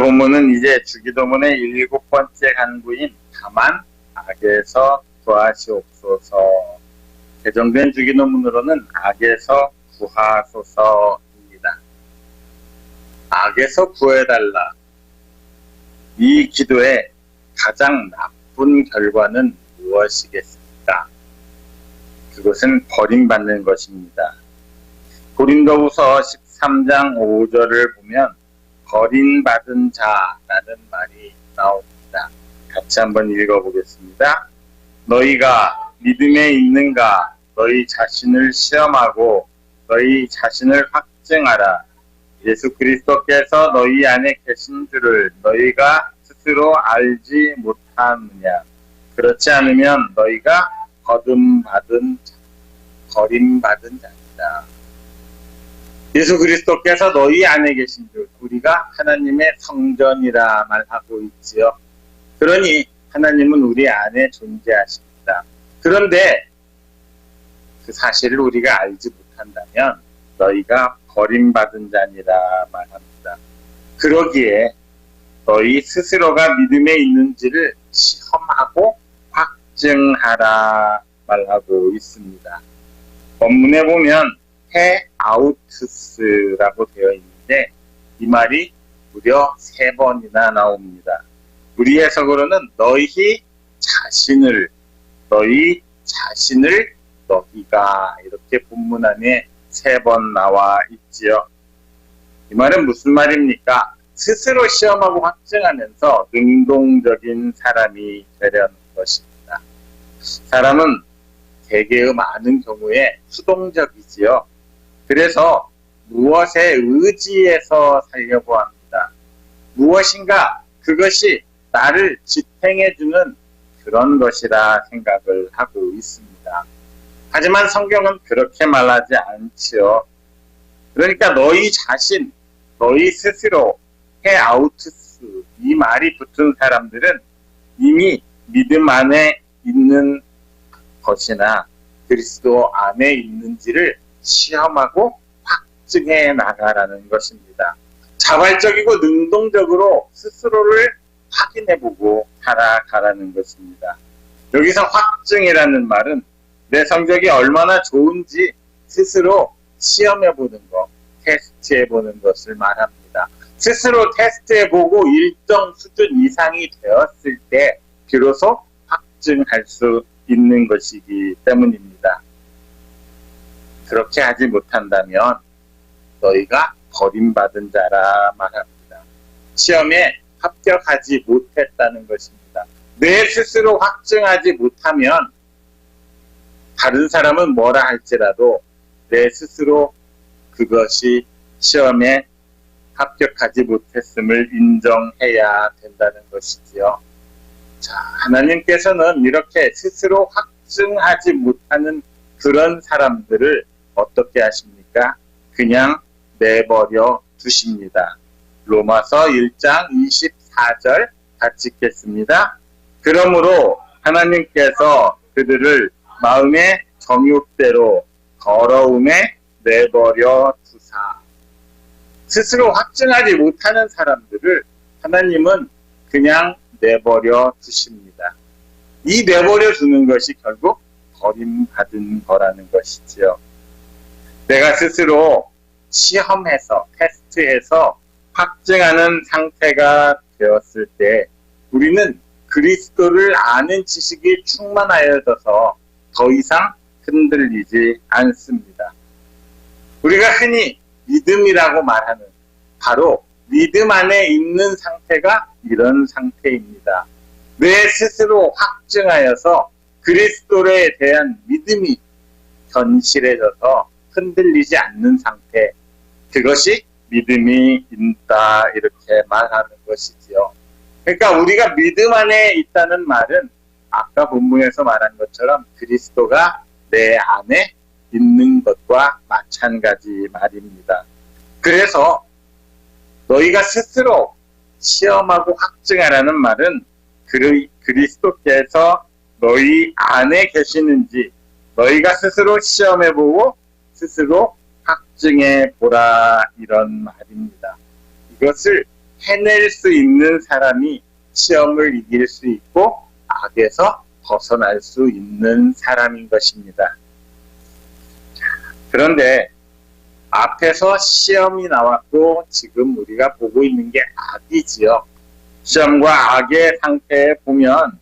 본문은 이제 주기도문의 7번째 간구인 다만 악에서 구하시옵소서. 개정된 주기도문으로는 악에서 구하소서입니다. 악에서 구해달라. 이 기도의 가장 나쁜 결과는 무엇이겠습니까? 그것은 버림받는 것입니다. 고린도후서 13장 5절을 보면 버림받은 자라는 말이 나옵니다. 같이 한번 읽어보겠습니다. 너희가 믿음에 있는가? 너희 자신을 시험하고 너희 자신을 확증하라. 예수 그리스도께서 너희 안에 계신 줄을 너희가 스스로 알지 못하느냐? 그렇지 않으면 너희가 버림받은 자이다. 예수 그리스도께서 너희 안에 계신 줄, 우리가 하나님의 성전이라 말하고 있지요. 그러니 하나님은 우리 안에 존재하십니다. 그런데 그 사실을 우리가 알지 못한다면 너희가 버림받은 자니라 말합니다. 그러기에 너희 스스로가 믿음에 있는지를 시험하고 확증하라 말하고 있습니다. 본문에 보면 헤아우트스라고 되어 있는데 이 말이 무려 3번이나 나옵니다. 우리 해석으로는 너희 자신을 너희가 이렇게 본문 안에 3번 나와 있지요. 이 말은 무슨 말입니까? 스스로 시험하고 확증하면서 능동적인 사람이 되려는 것입니다. 사람은 대개의 많은 경우에 수동적이지요. 그래서 무엇에 의지해서 살려고 합니다. 무엇인가 그것이 나를 지탱해주는 그런 것이라 생각을 하고 있습니다. 하지만 성경은 그렇게 말하지 않지요. 그러니까 너희 자신, 너희 스스로 헤아우트스 이 말이 붙은 사람들은 이미 믿음 안에 있는 것이나 그리스도 안에 있는지를 시험하고 확증해 나가라는 것입니다. 자발적이고 능동적으로 스스로를 확인해보고 살아가라는 것입니다. 여기서 확증이라는 말은 내 성적이 얼마나 좋은지 스스로 시험해보는 것, 테스트해보는 것을 말합니다. 스스로 테스트해보고 일정 수준 이상이 되었을 때 비로소 확증할 수 있는 것이기 때문입니다. 그렇게 하지 못한다면 너희가 버림받은 자라 말합니다. 시험에 합격하지 못했다는 것입니다. 내 스스로 확증하지 못하면 다른 사람은 뭐라 할지라도 내 스스로 그것이 시험에 합격하지 못했음을 인정해야 된다는 것이지요. 자, 하나님께서는 이렇게 스스로 확증하지 못하는 그런 사람들을 어떻게 하십니까? 그냥 내버려 두십니다. 로마서 1장 24절 같이 읽겠습니다. 그러므로 하나님께서 그들을 마음의 정욕대로 더러움에 내버려 두사. 스스로 확증하지 못하는 사람들을 하나님은 그냥 내버려 두십니다. 이 내버려 두는 것이 결국 버림받은 거라는 것이지요. 내가 스스로 시험해서 테스트해서 확증하는 상태가 되었을 때 우리는 그리스도를 아는 지식이 충만하여져서 더 이상 흔들리지 않습니다. 우리가 흔히 믿음이라고 말하는 바로 믿음 안에 있는 상태가 이런 상태입니다. 내 스스로 확증하여서 그리스도에 대한 믿음이 견실해져서 흔들리지 않는 상태, 그것이 믿음이 있다 이렇게 말하는 것이지요. 그러니까 우리가 믿음 안에 있다는 말은 아까 본문에서 말한 것처럼 그리스도가 내 안에 있는 것과 마찬가지 말입니다. 그래서 너희가 스스로 시험하고 확증하라는 말은 그리스도께서 너희 안에 계시는지 너희가 스스로 시험해보고 스스로 확증해보라 이런 말입니다. 이것을 해낼 수 있는 사람이 시험을 이길 수 있고 악에서 벗어날 수 있는 사람인 것입니다. 그런데 앞에서 시험이 나왔고 지금 우리가 보고 있는 게 악이지요. 시험과 악의 상태에 보면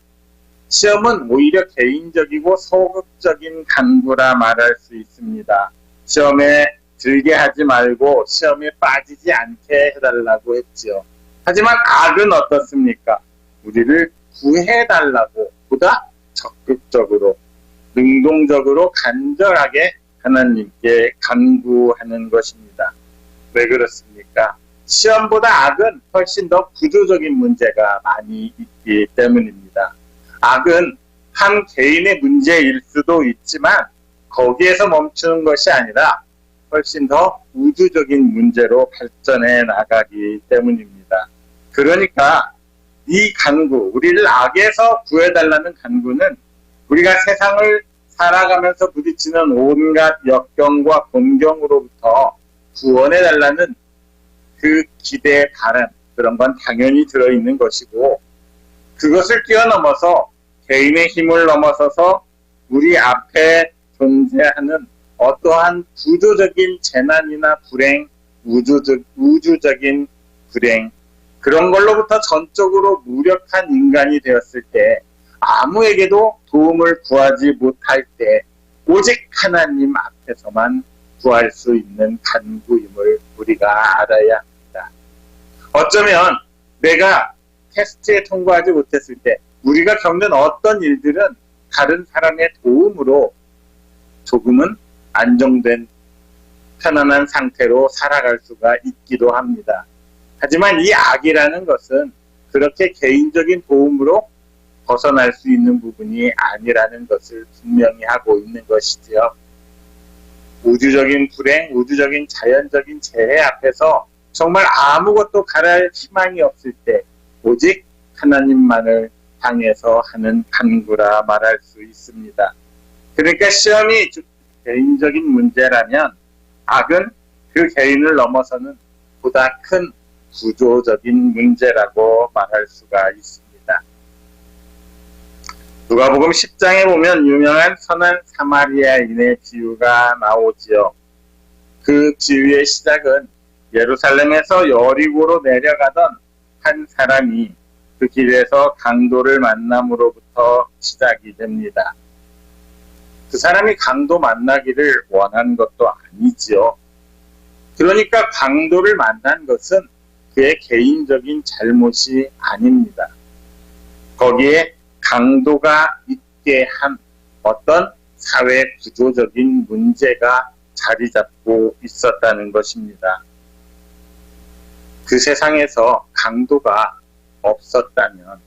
시험은 오히려 개인적이고 소극적인 간구라 말할 수 있습니다. 시험에 들게 하지 말고 시험에 빠지지 않게 해달라고 했지요. 하지만 악은 어떻습니까? 우리를 구해달라고 보다 적극적으로, 능동적으로 간절하게 하나님께 간구하는 것입니다. 왜 그렇습니까? 시험보다 악은 훨씬 더 구조적인 문제가 많이 있기 때문입니다. 악은 한 개인의 문제일 수도 있지만 거기에서 멈추는 것이 아니라 훨씬 더 우주적인 문제로 발전해 나가기 때문입니다. 그러니까 이 간구, 우리를 악에서 구해달라는 간구는 우리가 세상을 살아가면서 부딪히는 온갖 역경과 곤경으로부터 구원해달라는 그 기대, 바람, 그런 건 당연히 들어있는 것이고, 그것을 뛰어넘어서 개인의 힘을 넘어서서 우리 앞에 존재하는 어떠한 구조적인 재난이나 불행, 우주적인 불행, 그런 걸로부터 전적으로 무력한 인간이 되었을 때, 아무에게도 도움을 구하지 못할 때 오직 하나님 앞에서만 구할 수 있는 간구임을 우리가 알아야 합니다. 어쩌면 내가 테스트에 통과하지 못했을 때 우리가 겪는 어떤 일들은 다른 사람의 도움으로 조금은 안정된 편안한 상태로 살아갈 수가 있기도 합니다. 하지만 이 악이라는 것은 그렇게 개인적인 도움으로 벗어날 수 있는 부분이 아니라는 것을 분명히 하고 있는 것이지요. 우주적인 불행, 우주적인 자연적인 재해 앞에서 정말 아무것도 가랄 희망이 없을 때 오직 하나님만을 향해서 하는 간구라 말할 수 있습니다. 그러니까 시험이 개인적인 문제라면 악은 그 개인을 넘어서는 보다 큰 구조적인 문제라고 말할 수가 있습니다. 누가복음 10장에 보면 유명한 선한 사마리아인의 비유가 나오지요. 그 비유의 시작은 예루살렘에서 여리고로 내려가던 한 사람이 그 길에서 강도를 만남으로부터 시작이 됩니다. 그 사람이 강도 만나기를 원한 것도 아니지요. 그러니까 강도를 만난 것은 그의 개인적인 잘못이 아닙니다. 거기에 강도가 있게 한 어떤 사회 구조적인 문제가 자리 잡고 있었다는 것입니다. 그 세상에서 강도가 없었다면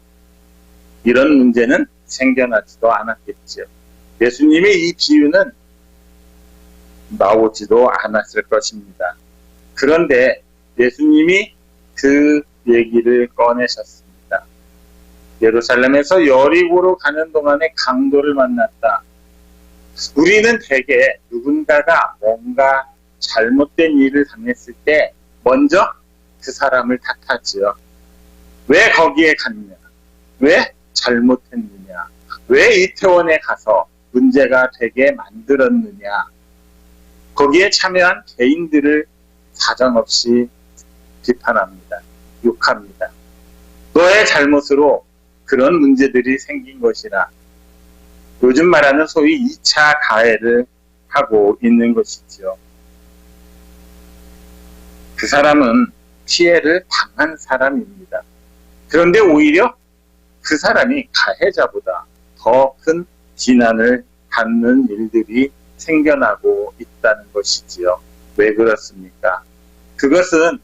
이런 문제는 생겨나지도 않았겠지요. 예수님의 이 비유는 나오지도 않았을 것입니다. 그런데 예수님이 그 얘기를 꺼내셨습니다. 예루살렘에서 여리고로 가는 동안에 강도를 만났다. 우리는 대개 누군가가 뭔가 잘못된 일을 당했을 때 먼저 그 사람을 탓하지요. 왜 거기에 갔냐? 왜 잘못했느냐? 왜 이태원에 가서 문제가 되게 만들었느냐? 거기에 참여한 개인들을 사정없이 비판합니다. 욕합니다. 너의 잘못으로 그런 문제들이 생긴 것이라 요즘 말하는 소위 2차 가해를 하고 있는 것이지요. 그 사람은 피해를 당한 사람입니다. 그런데 오히려 그 사람이 가해자보다 더 큰 비난을 받는 일들이 생겨나고 있다는 것이지요. 왜 그렇습니까? 그것은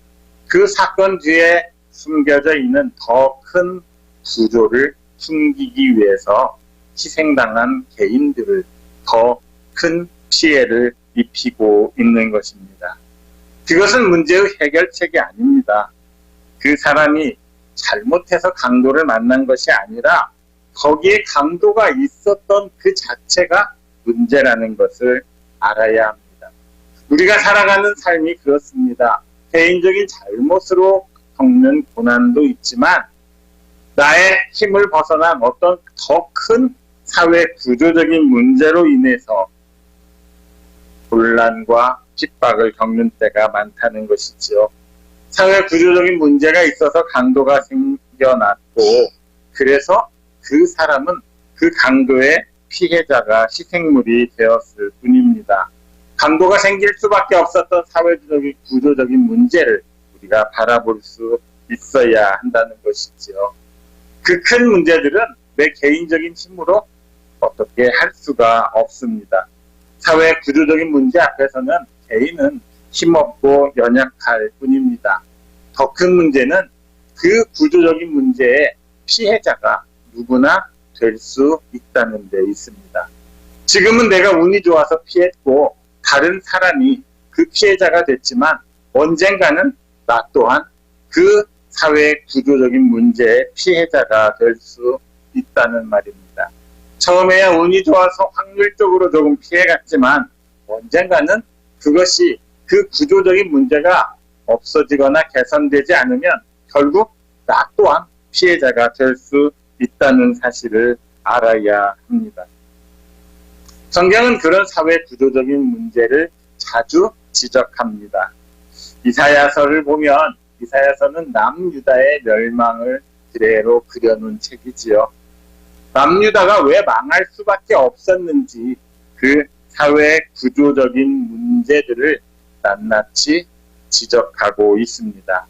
그 사건 뒤에 숨겨져 있는 더 큰 구조를 숨기기 위해서 희생당한 개인들을 더 큰 피해를 입히고 있는 것입니다. 그것은 문제의 해결책이 아닙니다. 그 사람이 잘못해서 강도를 만난 것이 아니라 거기에 강도가 있었던 그 자체가 문제라는 것을 알아야 합니다. 우리가 살아가는 삶이 그렇습니다. 개인적인 잘못으로 겪는 고난도 있지만 나의 힘을 벗어난 어떤 더 큰 사회 구조적인 문제로 인해서 곤란과 핍박을 겪는 때가 많다는 것이지요. 사회 구조적인 문제가 있어서 강도가 생겨났고 그래서 그 사람은 그 강도의 피해자가 희생물이 되었을 뿐입니다. 강도가 생길 수밖에 없었던 사회적인 구조적인 문제를 우리가 바라볼 수 있어야 한다는 것이지요. 그 큰 문제들은 내 개인적인 힘으로 어떻게 할 수가 없습니다. 사회 구조적인 문제 앞에서는 개인은 힘없고 연약할 뿐입니다. 더 큰 문제는 그 구조적인 문제의 피해자가 누구나 될 수 있다는 데 있습니다. 지금은 내가 운이 좋아서 피했고 다른 사람이 그 피해자가 됐지만 언젠가는 나 또한 그 사회 구조적인 문제의 피해자가 될 수 있다는 말입니다. 처음에야 운이 좋아서 확률적으로 조금 피해갔지만 언젠가는 그것이 그 구조적인 문제가 없어지거나 개선되지 않으면 결국 나 또한 피해자가 될 수 있다는 사실을 알아야 합니다. 성경은 그런 사회 구조적인 문제를 자주 지적합니다. 이사야서를 보면 이사야서는 남유다의 멸망을 그대로 그려놓은 책이지요. 남유다가 왜 망할 수밖에 없었는지 그 사회 구조적인 문제들을 낱낱이 지적하고 있습니다.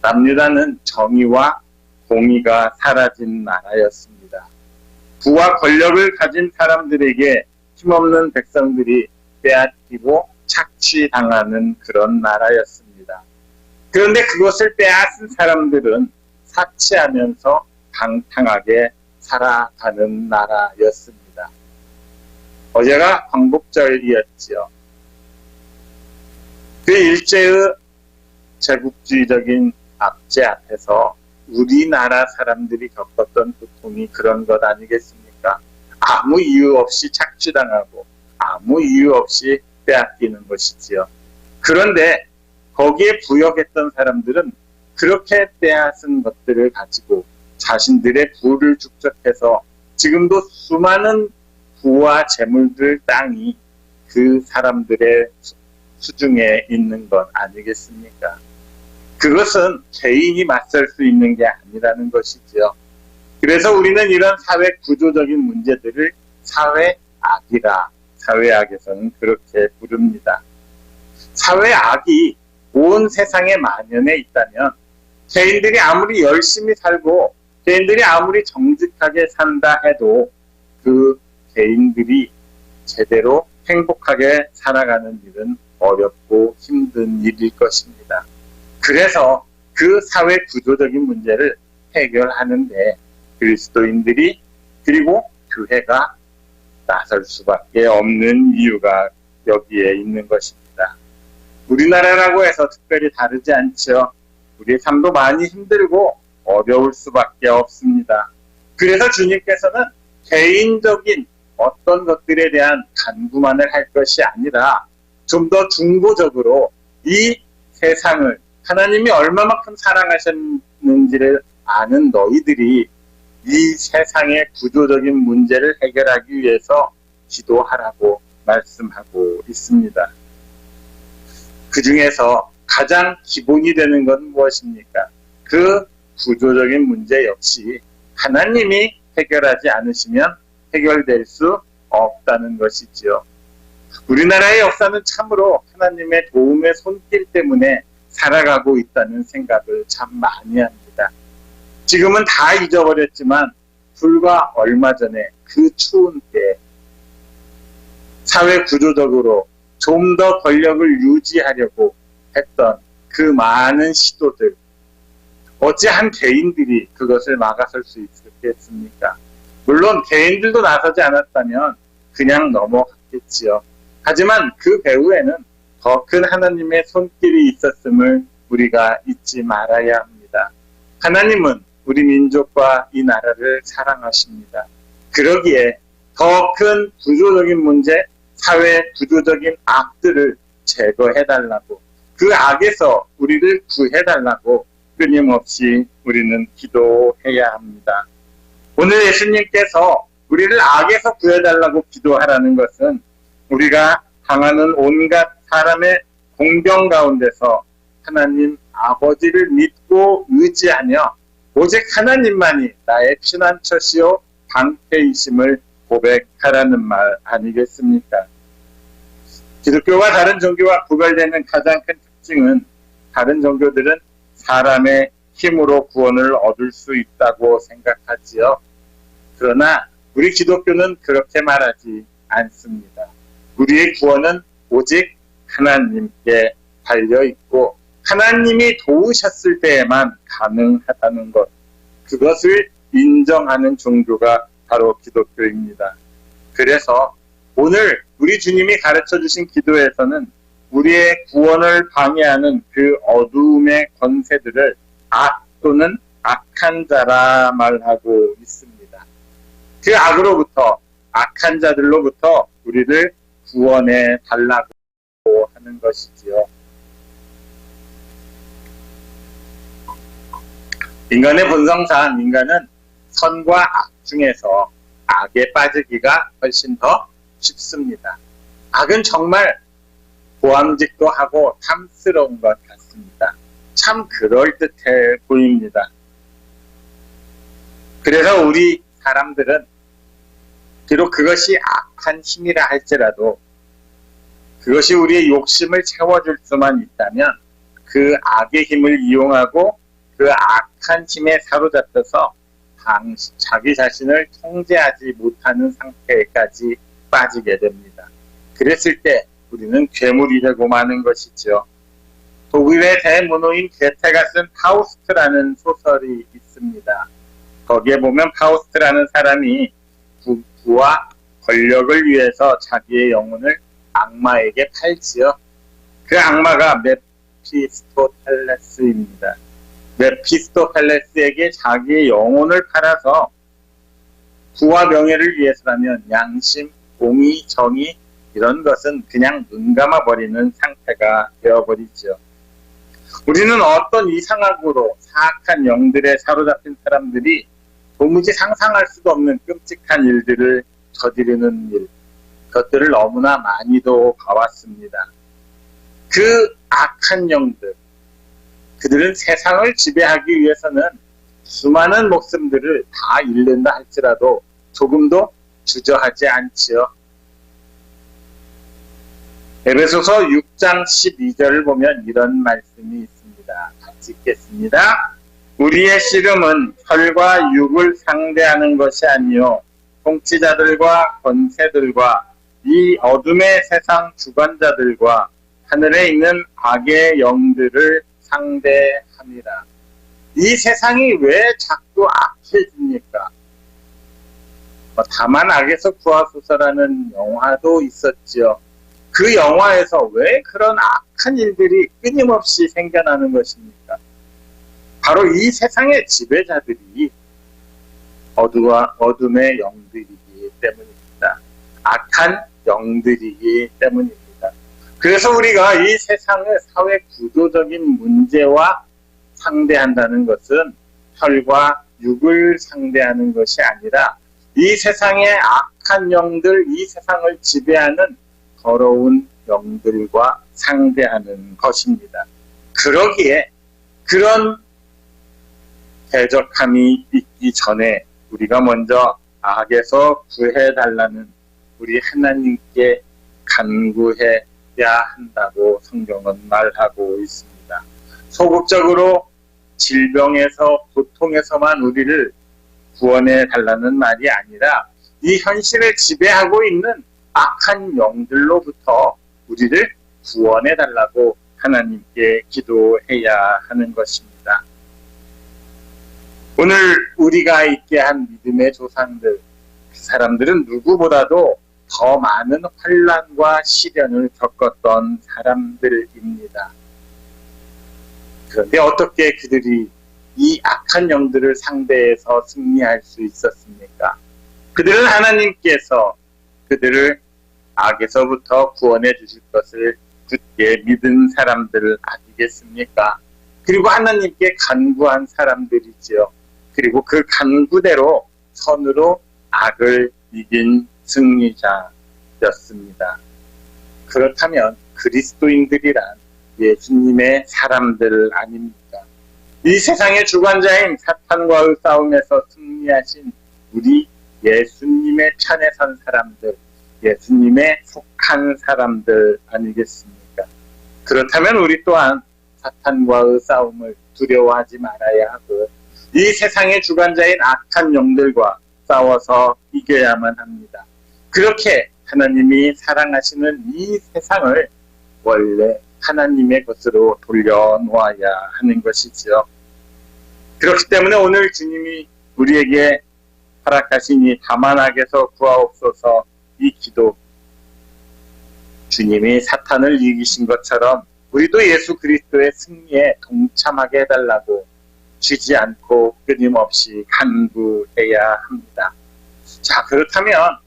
남유다는 정의와 공의가 사라진 나라였습니다. 부와 권력을 가진 사람들에게 힘없는 백성들이 빼앗기고 착취당하는 그런 나라였습니다. 그런데 그것을 빼앗은 사람들은 사치하면서 방탕하게 살아가는 나라였습니다. 어제가 광복절이었지요. 그 일제의 제국주의적인 압제 앞에서 우리나라 사람들이 겪었던 고통이 그런 것 아니겠습니까? 아무 이유 없이 착취당하고 아무 이유 없이 빼앗기는 것이지요. 그런데 거기에 부역했던 사람들은 그렇게 빼앗은 것들을 가지고 자신들의 부를 축적해서 지금도 수많은 부와 재물들 땅이 그 사람들의 수중에 있는 것 아니겠습니까? 그것은 개인이 맞설 수 있는 게 아니라는 것이지요. 그래서 우리는 이런 사회 구조적인 문제들을 사회악이라 사회학에서는 그렇게 부릅니다. 사회악이 온 세상에 만연해 있다면 개인들이 아무리 열심히 살고 개인들이 아무리 정직하게 산다 해도 그 개인들이 제대로 행복하게 살아가는 일은 어렵고 힘든 일일 것입니다. 그래서 그 사회 구조적인 문제를 해결하는데 그리스도인들이 그리고 교회가 나설 수밖에 없는 이유가 여기에 있는 것입니다. 우리나라라고 해서 특별히 다르지 않죠. 우리의 삶도 많이 힘들고 어려울 수밖에 없습니다. 그래서 주님께서는 개인적인 어떤 것들에 대한 간구만을 할 것이 아니라 좀 더 중보적으로 이 세상을 하나님이 얼마만큼 사랑하셨는지를 아는 너희들이 이 세상의 구조적인 문제를 해결하기 위해서 기도하라고 말씀하고 있습니다. 그 중에서 가장 기본이 되는 건 무엇입니까? 그 구조적인 문제 역시 하나님이 해결하지 않으시면 해결될 수 없다는 것이지요. 우리나라의 역사는 참으로 하나님의 도움의 손길 때문에 살아가고 있다는 생각을 참 많이 합니다. 지금은 다 잊어버렸지만 불과 얼마 전에 그 추운 때 사회 구조적으로 좀 더 권력을 유지하려고 했던 그 많은 시도들, 어찌 한 개인들이 그것을 막아설 수 있겠습니까? 물론 개인들도 나서지 않았다면 그냥 넘어갔겠지요. 하지만 그 배후에는 더 큰 하나님의 손길이 있었음을 우리가 잊지 말아야 합니다. 하나님은 우리 민족과 이 나라를 사랑하십니다. 그러기에 더 큰 구조적인 문제, 사회 구조적인 악들을 제거해달라고, 그 악에서 우리를 구해달라고 끊임없이 우리는 기도해야 합니다. 오늘 예수님께서 우리를 악에서 구해달라고 기도하라는 것은 우리가 당하는 온갖 사람의 공경 가운데서 하나님 아버지를 믿고 의지하며 오직 하나님만이 나의 피난처시요 방패이심을 고백하라는 말 아니겠습니까? 기독교와 다른 종교와 구별되는 가장 큰 특징은 다른 종교들은 사람의 힘으로 구원을 얻을 수 있다고 생각하지요. 그러나 우리 기독교는 그렇게 말하지 않습니다. 우리의 구원은 오직 하나님께 달려있고 하나님이 도우셨을 때에만 가능하다는 것, 그것을 인정하는 종교가 바로 기독교입니다. 그래서 오늘 우리 주님이 가르쳐주신 기도에서는 우리의 구원을 방해하는 그 어두움의 권세들을 악 또는 악한 자라 말하고 있습니다. 그 악으로부터, 악한 자들로부터 우리를 구원해 달라고 하는 것이지요. 인간의 본성상 인간은 선과 악 중에서 악에 빠지기가 훨씬 더 쉽습니다. 악은 정말 고함직도 하고 탐스러운 것 같습니다. 참 그럴듯해 보입니다. 그래서 우리 사람들은 비록 그것이 악한 힘이라 할지라도 그것이 우리의 욕심을 채워줄 수만 있다면 그 악의 힘을 이용하고 그 악한 힘에 사로잡혀서 자기 자신을 통제하지 못하는 상태까지 빠지게 됩니다. 그랬을 때 우리는 괴물이 되고 마는 것이죠. 독일의 대문호인 게테가 쓴 파우스트라는 소설이 있습니다. 거기에 보면 파우스트라는 사람이 부와 권력을 위해서 자기의 영혼을 악마에게 팔지요. 그 악마가 메피스토펠레스입니다. 메피스토펠레스에게 자기의 영혼을 팔아서 부와 명예를 위해서라면 양심, 공의, 정의 이런 것은 그냥 눈감아버리는 상태가 되어버리죠. 우리는 어떤 이상하고로 사악한 영들에 사로잡힌 사람들이 도무지 상상할 수도 없는 끔찍한 일들을 저지르는 일, 그것들을 너무나 많이도 봐왔습니다. 그 악한 영들, 그들은 세상을 지배하기 위해서는 수많은 목숨들을 다 잃는다 할지라도 조금도 주저하지 않지요. 에베소서 6장 12절을 보면 이런 말씀이 있습니다. 같이 읽겠습니다. 우리의 씨름은 혈과 육을 상대하는 것이 아니요 통치자들과 권세들과 이 어둠의 세상 주관자들과 하늘에 있는 악의 영들을 상대함이라. 이 세상이 왜 자꾸 악해집니까? 다만 악에서 구하소서라는 영화도 있었지요. 그 영화에서 왜 그런 악한 일들이 끊임없이 생겨나는 것입니까? 바로 이 세상의 지배자들이 어둠의 영들이기 때문입니다. 악한 영들이기 때문입니다. 그래서 우리가 이 세상의 사회 구조적인 문제와 상대한다는 것은 혈과 육을 상대하는 것이 아니라 이 세상의 악한 영들, 이 세상을 지배하는 더러운 영들과 상대하는 것입니다. 그러기에 그런 대적함이 있기 전에 우리가 먼저 악에서 구해달라는 우리 하나님께 간구해야 한다고 성경은 말하고 있습니다. 소극적으로 질병에서 고통에서만 우리를 구원해달라는 말이 아니라 이 현실을 지배하고 있는 악한 영들로부터 우리를 구원해달라고 하나님께 기도해야 하는 것입니다. 오늘 우리가 있게 한 믿음의 조상들, 그 사람들은 누구보다도 더 많은 환난과 시련을 겪었던 사람들입니다. 그런데 어떻게 그들이 이 악한 영들을 상대해서 승리할 수 있었습니까? 그들은 하나님께서 그들을 악에서부터 구원해 주실 것을 굳게 믿은 사람들 아니겠습니까? 그리고 하나님께 간구한 사람들이지요. 그리고 그 간구대로 선으로 악을 이긴 승리자였습니다. 그렇다면 그리스도인들이란 예수님의 사람들 아닙니까? 이 세상의 주관자인 사탄과의 싸움에서 승리하신 우리 예수님의 편에 선 사람들, 예수님의 속한 사람들 아니겠습니까? 그렇다면 우리 또한 사탄과의 싸움을 두려워하지 말아야 하고 이 세상의 주관자인 악한 영들과 싸워서 이겨야만 합니다. 그렇게 하나님이 사랑하시는 이 세상을 원래 하나님의 것으로 돌려놓아야 하는 것이지요. 그렇기 때문에 오늘 주님이 우리에게 허락하시니 다만 악에서 구하옵소서 이 기도, 주님이 사탄을 이기신 것처럼 우리도 예수 그리스도의 승리에 동참하게 해달라고 쉬지 않고 끊임없이 간구해야 합니다. 자, 그렇다면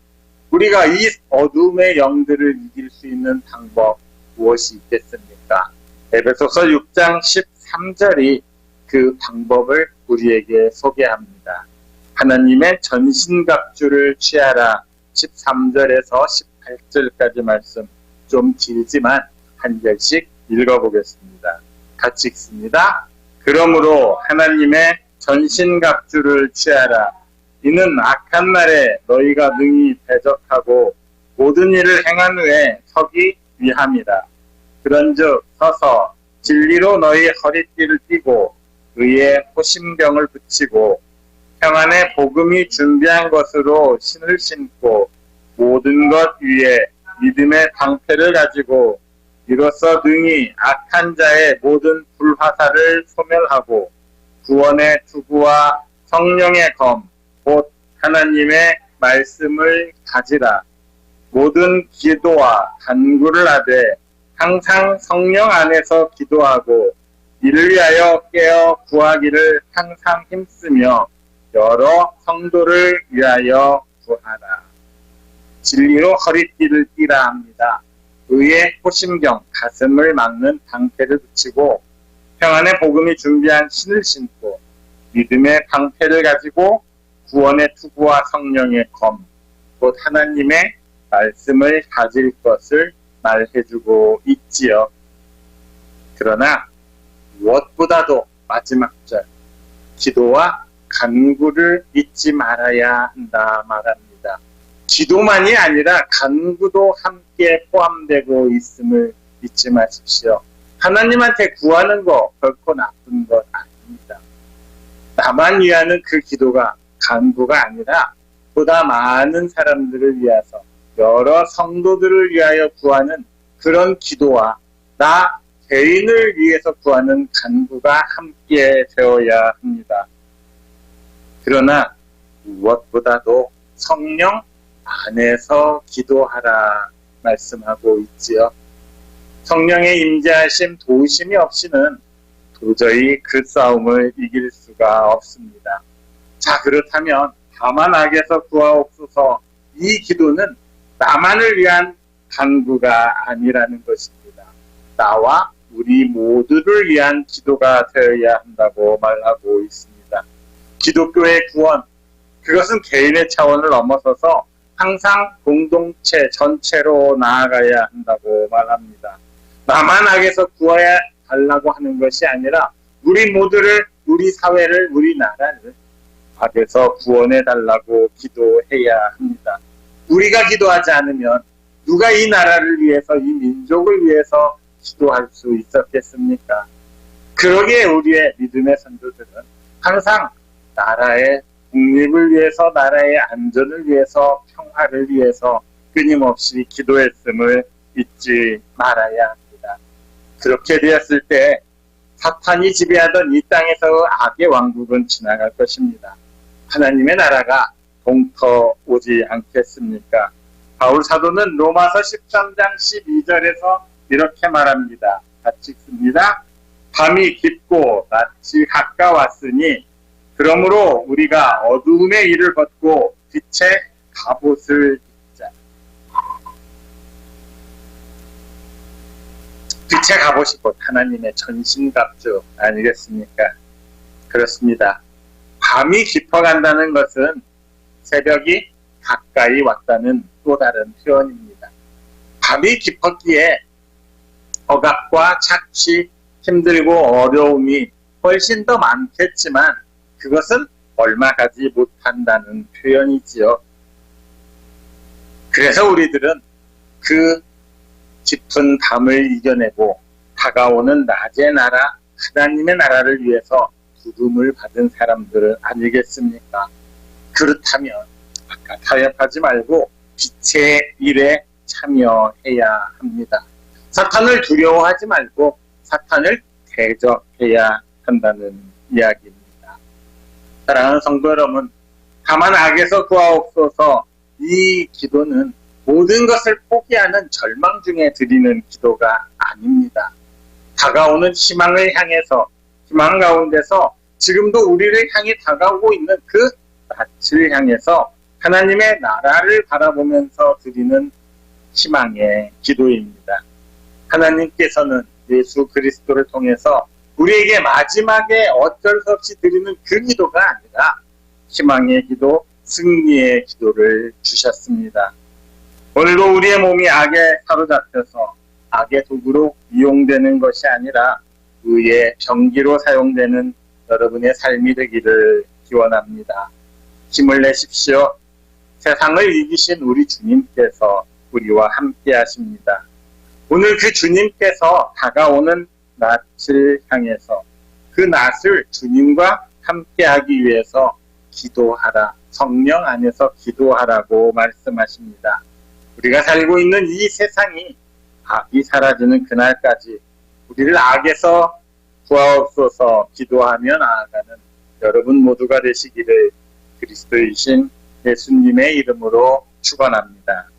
우리가 이 어둠의 영들을 이길 수 있는 방법 무엇이 있겠습니까? 에베소서 6장 13절이 그 방법을 우리에게 소개합니다. 하나님의 전신갑주를 취하라. 13절에서 18절까지 말씀 좀 길지만 한 절씩 읽어보겠습니다. 같이 읽습니다. 그러므로 하나님의 전신갑주를 취하라. 이는 악한 날에 너희가 능히 대적하고 모든 일을 행한 후에 서기 위함이라. 그런즉 서서 진리로 너희 허리띠를 띠고 의의 호심병을 붙이고 평안의 복음이 준비한 것으로 신을 신고 모든 것 위에 믿음의 방패를 가지고 이로써 능히 악한 자의 모든 불화살을 소멸하고 구원의 투구와 성령의 검 곧 하나님의 말씀을 가지라. 모든 기도와 간구를 하되 항상 성령 안에서 기도하고 이를 위하여 깨어 구하기를 항상 힘쓰며 여러 성도를 위하여 구하라. 진리로 허리띠를 띠라 합니다. 의의 호심경, 가슴을 막는 방패를 붙이고 평안의 복음이 준비한 신을 신고 믿음의 방패를 가지고 구원의 투구와 성령의 검, 곧 하나님의 말씀을 가질 것을 말해주고 있지요. 그러나 무엇보다도 마지막 절, 기도와 간구를 잊지 말아야 한다 말합니다. 기도만이 아니라 간구도 함께 포함되고 있음을 잊지 마십시오. 하나님한테 구하는 거 결코 나쁜 것 아닙니다. 나만 위하는 그 기도가 간구가 아니라 보다 많은 사람들을 위해서 여러 성도들을 위하여 구하는 그런 기도와 나 개인을 위해서 구하는 간구가 함께 되어야 합니다. 그러나 무엇보다도 성령 안에서 기도하라 말씀하고 있지요. 성령의 임재하심 도우심이 없이는 도저히 그 싸움을 이길 수가 없습니다. 자, 그렇다면 다만 악에서 구하옵소서 이 기도는 나만을 위한 간구가 아니라는 것입니다. 나와 우리 모두를 위한 기도가 되어야 한다고 말하고 있습니다. 기독교의 구원, 그것은 개인의 차원을 넘어서서 항상 공동체 전체로 나아가야 한다고 말합니다. 나만 악에서 구해야 달라고 하는 것이 아니라 우리 모두를, 우리 사회를, 우리 나라를 악에서 구원해 달라고 기도해야 합니다. 우리가 기도하지 않으면 누가 이 나라를 위해서, 이 민족을 위해서 기도할 수 있었겠습니까? 그러기에 우리의 믿음의 선조들은 항상 나라의 독립을 위해서, 나라의 안전을 위해서, 평화를 위해서 끊임없이 기도했음을 잊지 말아야 합니다. 그렇게 되었을 때 사탄이 지배하던 이 땅에서 악의 왕국은 지나갈 것입니다. 하나님의 나라가 동터오지 않겠습니까? 바울 사도는 로마서 13장 12절에서 이렇게 말합니다. 같이 읽습니다. 밤이 깊고 낯이 가까웠으니 그러므로 우리가 어두움의 일을 벗고 빛의 갑옷을 입자. 빛에 가보시 곧 하나님의 전신갑주 아니겠습니까? 그렇습니다. 밤이 깊어간다는 것은 새벽이 가까이 왔다는 또 다른 표현입니다. 밤이 깊었기에 억압과 착취, 힘들고 어려움이 훨씬 더 많겠지만 그것은 얼마 가지 못한다는 표현이지요. 그래서 우리들은 그 깊은 밤을 이겨내고 다가오는 낮의 나라, 하나님의 나라를 위해서 부름을 받은 사람들 아니겠습니까? 그렇다면 아까 타협하지 말고 빛의 일에 참여해야 합니다. 사탄을 두려워하지 말고 사탄을 대적해야 한다는 이야기입니다. 사랑하는 성도 여러분, 다만 악에서 구하옵소서 이 기도는 모든 것을 포기하는 절망 중에 드리는 기도가 아닙니다. 다가오는 희망을 향해서, 희망 가운데서 지금도 우리를 향해 다가오고 있는 그 낯을 향해서 하나님의 나라를 바라보면서 드리는 희망의 기도입니다. 하나님께서는 예수 그리스도를 통해서 우리에게 마지막에 어쩔 수 없이 드리는 그 기도가 아니라 희망의 기도, 승리의 기도를 주셨습니다. 오늘도 우리의 몸이 악에 사로잡혀서 악의 도구로 이용되는 것이 아니라 의의 병기로 사용되는 여러분의 삶이 되기를 기원합니다. 힘을 내십시오. 세상을 이기신 우리 주님께서 우리와 함께 하십니다. 오늘 그 주님께서 다가오는 낯을 향해서 그 낯을 주님과 함께 하기 위해서 기도하라. 성령 안에서 기도하라고 말씀하십니다. 우리가 살고 있는 이 세상이 악이 사라지는 그날까지 우리를 악에서 구하옵소서 기도하며 나아가는 여러분 모두가 되시기를 그리스도이신 예수님의 이름으로 축원합니다.